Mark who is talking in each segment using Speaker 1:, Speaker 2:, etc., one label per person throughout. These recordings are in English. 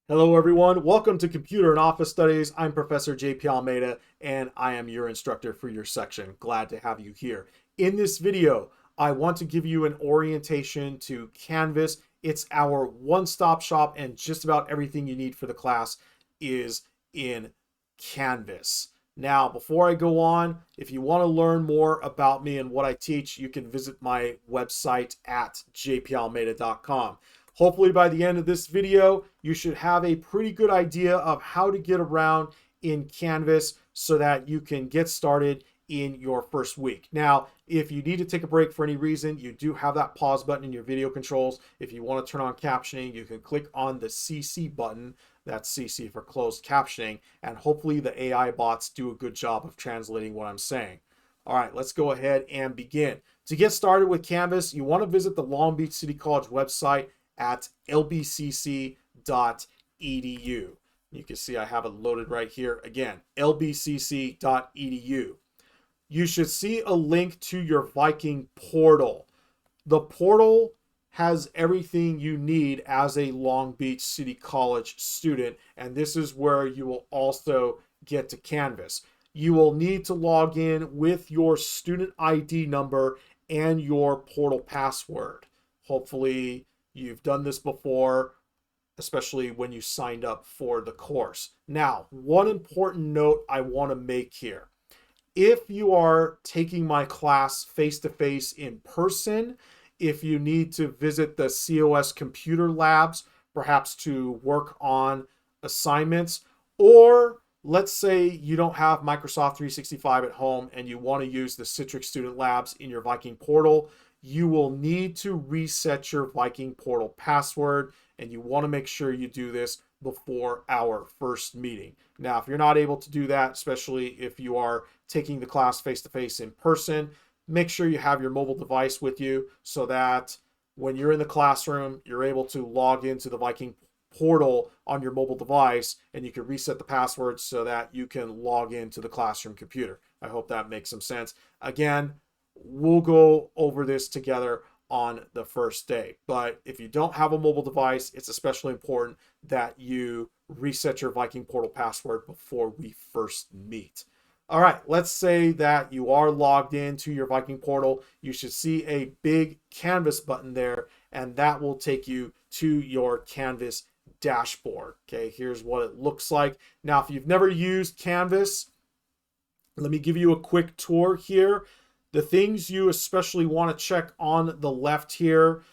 Speaker 1: Hello everyone, welcome to Computer and Office Studies. I'm Professor JP Almeda and I am your instructor for your section. Glad to have you here. In this video, I want to give you an orientation to Canvas. It's our one-stop shop and just about everything you need for the class is in Canvas. Now, before I go on, if you want to learn more about me and what I teach, you can visit my website at jpalmeda.com. Hopefully by the end of this video, you should have a pretty good idea of how to get around in Canvas so that you can get started in your first week. Now, if you need to take a break for any reason, you do have that pause button in your video controls. If you want to turn on captioning, you can click on the CC button. That's CC for closed captioning. And hopefully the AI bots do a good job of translating what I'm saying. All right, let's go ahead and begin. To get started with Canvas, you want to visit the Long Beach City College website at lbcc.edu. You can see I have it loaded right here. Again, lbcc.edu. You should see a link to your Viking Portal. The portal has everything you need as a Long Beach City College student, and this is where you will also get to Canvas. You will need to log in with your student ID number and your portal password. Hopefully, you've done this before, especially when you signed up for the course. Now, one important note I want to make here. If you are taking my class face-to-face in person, if you need to visit the COS computer labs, perhaps to work on assignments, or let's say you don't have Microsoft 365 at home and you want to use the Citrix Student Labs in your Viking Portal, you will need to reset your Viking Portal password, and you want to make sure you do this before our first meeting. Now, if you're not able to do that, especially if you are taking the class face-to-face in person, make sure you have your mobile device with you so that when you're in the classroom, you're able to log into the Viking Portal on your mobile device and you can reset the password so that you can log into the classroom computer. I hope that makes some sense. Again, we'll go over this together on the first day. But if you don't have a mobile device, it's especially important that you reset your Viking Portal password before we first meet. All right, let's say that you are logged into your Viking Portal. You should see a big Canvas button there, and that will take you to your Canvas dashboard. Okay, here's what it looks like. Now, if you've never used Canvas, let me give you a quick tour here. The things you especially want to check on the left here,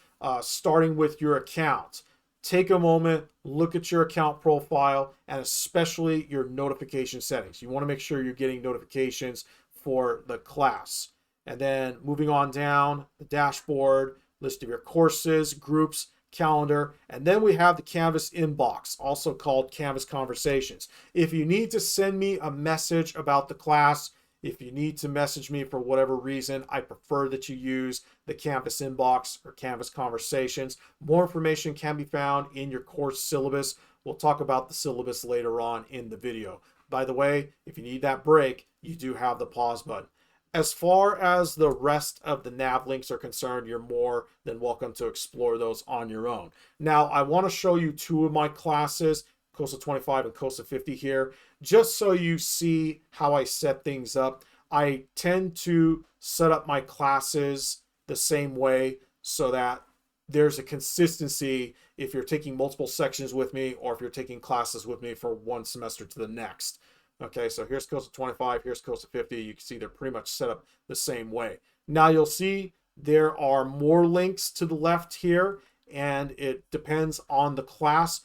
Speaker 1: starting with your account. Take a moment, look at your account profile, and especially your notification settings. You want to make sure you're getting notifications for the class. And then moving on down, the dashboard, list of your courses, groups, calendar, and then we have the Canvas inbox, also called Canvas Conversations. If you need to send me a message about the class, if you need to message me for whatever reason, I prefer that you use the Canvas inbox or Canvas Conversations. More information can be found in your course syllabus. We'll talk about the syllabus later on in the video. By the way, if you need that break, you do have the pause button. As far as the rest of the nav links are concerned, you're more than welcome to explore those on your own. Now, I want to show you two of my classes, COSA 25 and COSA 50 here, just so you see how I set things up. I tend to set up my classes the same way so that there's a consistency if you're taking multiple sections with me or if you're taking classes with me for one semester to the next. Okay, so here's COSA 25, here's COSA 50. You can see they're pretty much set up the same way. Now you'll see there are more links to the left here, and it depends on the class,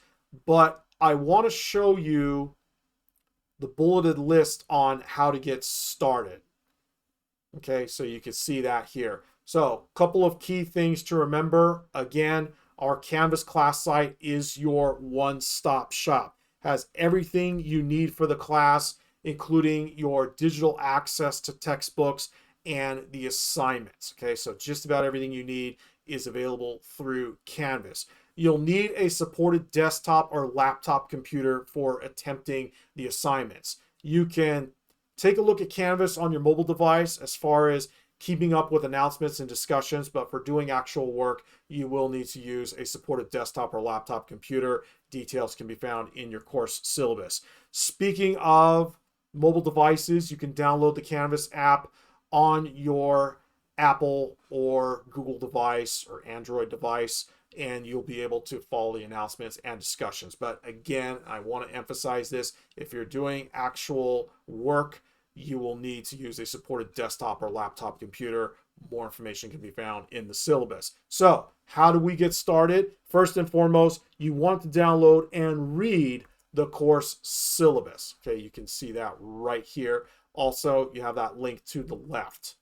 Speaker 1: but I want to show you the bulleted list on how to get started. Okay, so you can see that here. So a couple of key things to remember. Again, our Canvas class site is your one-stop shop. Has everything you need for the class, including your digital access to textbooks and the assignments. Okay, so just about everything you need is available through Canvas. You'll need a supported desktop or laptop computer for attempting the assignments. You can take a look at Canvas on your mobile device as far as keeping up with announcements and discussions, but for doing actual work, you will need to use a supported desktop or laptop computer. details can be found in your course syllabus. Speaking of mobile devices, you can download the Canvas app on your Apple or Google device or Android device, and you'll be able to follow the announcements and discussions. But again, I want to emphasize this. If you're doing actual work, you will need to use a supported desktop or laptop computer. More information can be found in the syllabus. So how do we get started? First and foremost, you want to download and read the course syllabus. Okay, you can see that right here. Also, you have that link to the left.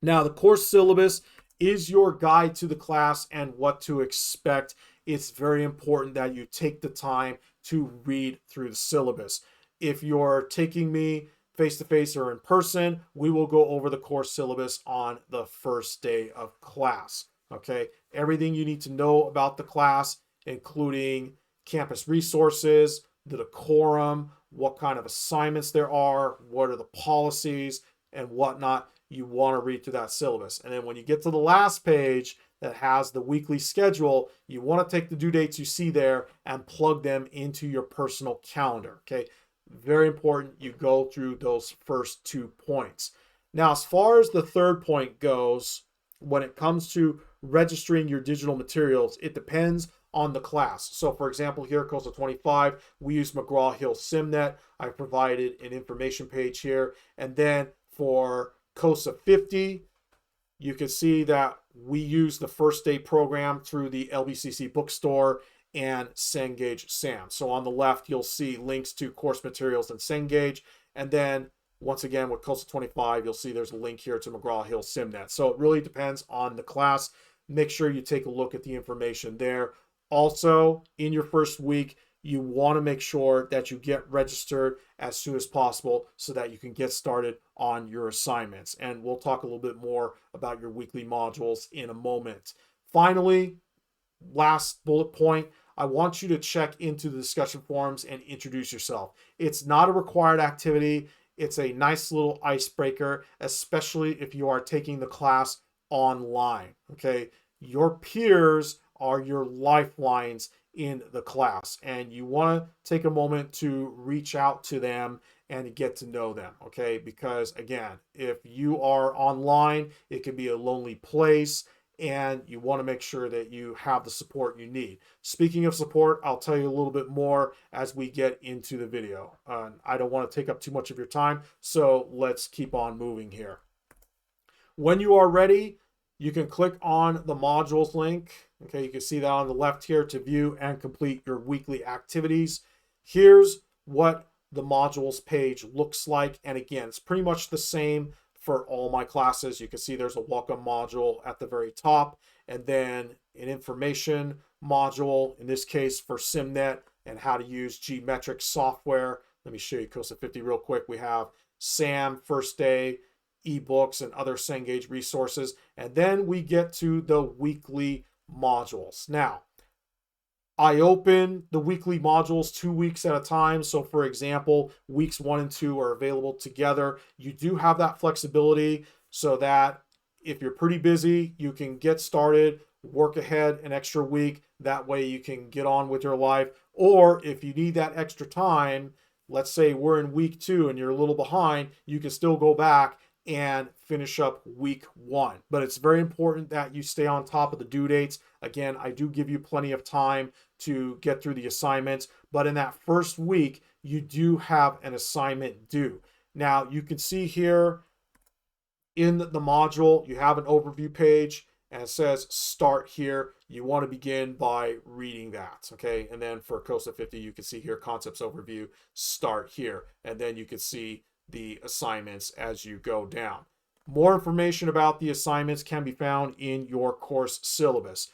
Speaker 1: Now, the course syllabus is your guide to the class and what to expect. It's very important that you take the time to read through the syllabus. If you're taking me face-to-face or in person, we will go over the course syllabus on the first day of class. Okay, everything you need to know about the class, including campus resources, the decorum, what kind of assignments there are, what are the policies, and whatnot. You want to read through that syllabus. And then when you get to the last page that has the weekly schedule, you want to take the due dates you see there and plug them into your personal calendar. Okay, very important you go through those first 2 points. Now, as far as the third point goes, when it comes to registering your digital materials, it depends on the class. So for example, here at Coastal 25, we use McGraw-Hill SimNet. I've provided an information page here. And then for COSA 50, you can see that we use the first day program through the LBCC bookstore and Cengage SAM. So on the left, you'll see links to course materials and Cengage. And then once again, with COSA 25, you'll see there's a link here to McGraw-Hill SimNet. So it really depends on the class. Make sure you take a look at the information there. Also, in your first week, you want to make sure that you get registered as soon as possible so that you can get started on your assignments. And we'll talk a little bit more about your weekly modules in a moment. Finally, last bullet point, I want you to check into the discussion forums and introduce yourself. It's not a required activity. It's a nice little icebreaker, especially if you are taking the class online. Okay, your peers are your lifelines in the class, and you want to take a moment to reach out to them and get to know them. Okay, because again, if you are online, it can be a lonely place, and you want to make sure that you have the support you need. Speaking of support, I'll tell you a little bit more as we get into the video. I don't want to take up too much of your time, so let's keep on moving here. When you are ready, you can click on the modules link. Okay, you can see that on the left here to view and complete your weekly activities. Here's what the modules page looks like. And again, it's pretty much the same for all my classes. You can see there's a welcome module at the very top, and then an information module, in this case for SimNet and how to use geometric software. Let me show you COSA 50 real quick. We have SAM, first day, ebooks, and other Cengage resources. And then we get to the weekly modules. Now, I open the weekly modules 2 weeks at a time. So for example, weeks 1 and 2 are available together. You do have that flexibility so that if you're pretty busy, you can get started, work ahead an extra week. That way you can get on with your life. Or if you need that extra time, let's say we're in week 2 and you're a little behind, you can still go back and finish up week 1. But it's very important that you stay on top of the due dates. Again, I do give you plenty of time to get through the assignments, but in that first week, you do have an assignment due. Now, you can see here in the module, you have an overview page, and it says start here. You want to begin by reading that, okay? And then for COSA 50, you can see here concepts overview, start here, and then you can see the assignments as you go down. More information about the assignments can be found in your course syllabus.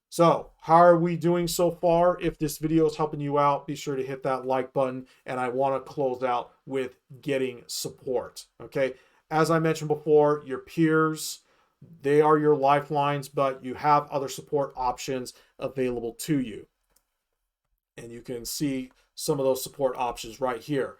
Speaker 1: So, how are we doing so far? If this video is helping you out, be sure to hit that like button, and I want to close out with getting support, okay? As I mentioned before, your peers, they are your lifelines, but you have other support options available to you. And you can see some of those support options right here.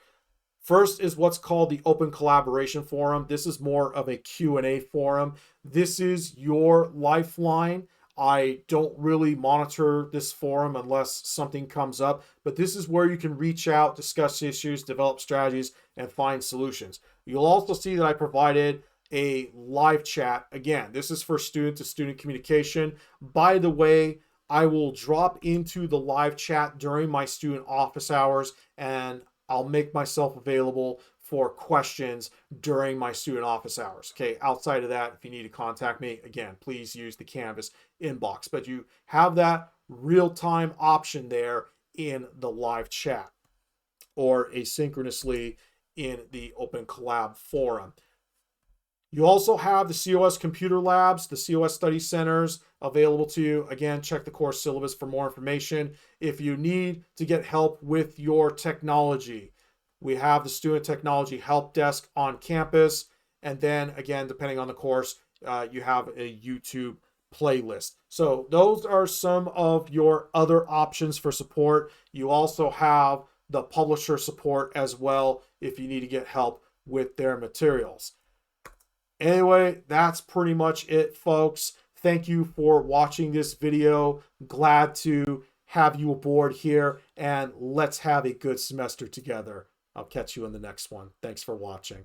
Speaker 1: First is what's called the Open Collaboration Forum. This is more of a Q&A forum. This is your lifeline. I don't really monitor this forum unless something comes up, but this is where you can reach out, discuss issues, develop strategies, and find solutions. You'll also see that I provided a live chat. Again, this is for student to student communication. By the way, I will drop into the live chat during my student office hours, and I'll make myself available for questions during my student office hours. Okay, outside of that, if you need to contact me, again, please use the Canvas inbox. But you have that real-time option there in the live chat or asynchronously in the Open Collab forum. You also have the COS computer labs, the COS study centers available to you. Again, check the course syllabus for more information. If you need to get help with your technology, we have the Student Technology Help Desk on campus. And then again, depending on the course, you have a YouTube playlist. So those are some of your other options for support. You also have the publisher support as well if you need to get help with their materials. Anyway, that's pretty much it, folks. Thank you for watching this video. Glad to have you aboard here, and let's have a good semester together. I'll catch you in the next one. Thanks for watching.